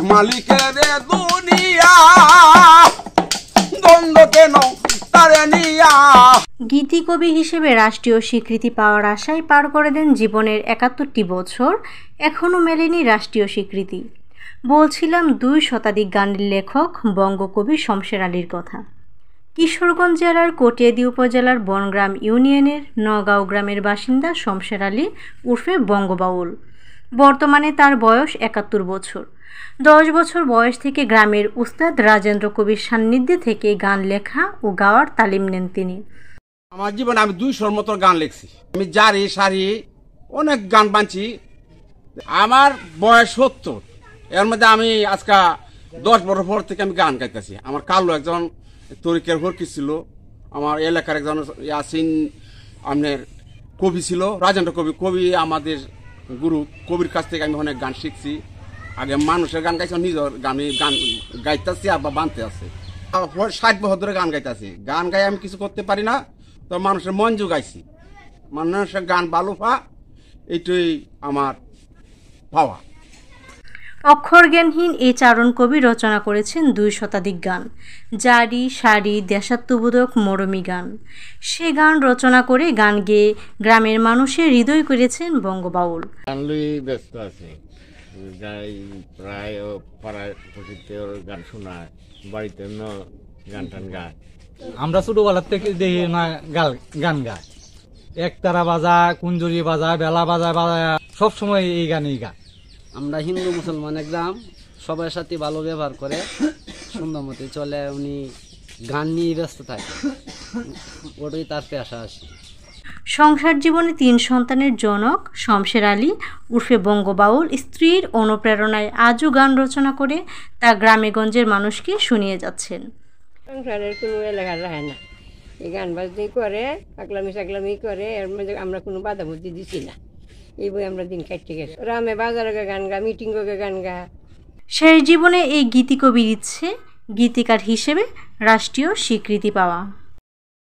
মালিকের দুনিয়া দ্বন্দ্ব কেন তারে নিয়া। গীতিকবি হিসেবে রাষ্ট্রীয় স্বীকৃতি পাওয়ার আশায় পার করে দেন জীবনের ৭১টি বছর, এখনও মেলেনি রাষ্ট্রীয় স্বীকৃতি। বলছিলাম ২ শতাধিক গানের লেখক বঙ্গকবি শমশের আলীর কথা। কিশোরগঞ্জ জেলার কটিয়াদী উপজেলার বনগ্রাম ইউনিয়নের নগাঁও গ্রামের বাসিন্দা শমশের আলী উর্ফে বঙ্গবাউল। বর্তমানে তার বয়স ৭১ বছর। ১০ বছর বয়স থেকে গ্রামের উস্তাদ রাজেন্দ্র কবির সান্নিধ্যে থেকে গান লেখা ও গাওয়ার তালিম নেন তিনি। আমার জীবনে আমি ২০০ মতো গান লিখছি। আমি জারি সারি অনেক গান বানছি। আমার বয়স ৭০। এর মধ্যে আমি আজকে ১০ বছর পর থেকে আমি গান গাইতেছি। আমার কালো একজন তরিকের ভর্তি ছিল, আমার এলাকার একজন ইয়াসিন আপনার কবি ছিল, রাজেন্দ্র কবি। কবি আমাদের গুরু, কবির কাছ থেকে আমি অনেক গান শিখছি। আগে মানুষের গান গাইছি, নিজের গান গাইতেছি আবার বানতে আছে। ৬০ বছর ধরে গান গাইতেছি। গান গাই আমি কিছু করতে পারি না, তো মানুষের মন জুগাইছি। মানুষের গান বালুফা, এইটাই আমার পাওয়া। অক্ষরজ্ঞানহীন এই চারণ কবি রচনা করেছেন ২ শতাধিক গান, জারি সারি, দেশাত্মবোধক, মরমী গান। সে গান রচনা করে গান গেয়ে গ্রামের মানুষের হৃদয় করেছেন বঙ্গবাউল। গান লই ব্যস্ত আছে, প্রায় পাড়ায় প্রতিতে গান শোনায়, বাড়িতে গান টান গায়। আমরা ছোটবেলার থেকে দেখি না গান গায়, একতারা বাজা, কুঞ্জুরি বাজা, বেলা বাজা সবসময় এই গানই গায়। আমরা হিন্দু মুসলমান একদম সবার সাথে ভালো ব্যবহার করে, সুন্দর মতো চলে। উনি গান নিয়ে ব্যস্ত থাকে, ওটাই তার পেশা। সংসার জীবনে ৩ সন্তানের জনক শমশের আলী উর্ফে বঙ্গবাউল স্ত্রীর অনুপ্রেরণায় আজও গান রচনা করে তা গ্রামেগঞ্জের মানুষকে শুনিয়ে যাচ্ছেন। সংসারের কোনো এলাকা রাখে না, এই গান বাজতেই করে, আকলামি করে, এর মধ্যে আমরা কোনো বাধা বুদ্ধি দিচ্ছি না। এই বই আমরা দিন কাটতে গেছি। রামে বাজারে গান গা, মিটিং গান গা। শেষ জীবনে এই গীতিকবির ইচ্ছে গীতিকার হিসেবে রাষ্ট্রীয় স্বীকৃতি পাওয়া।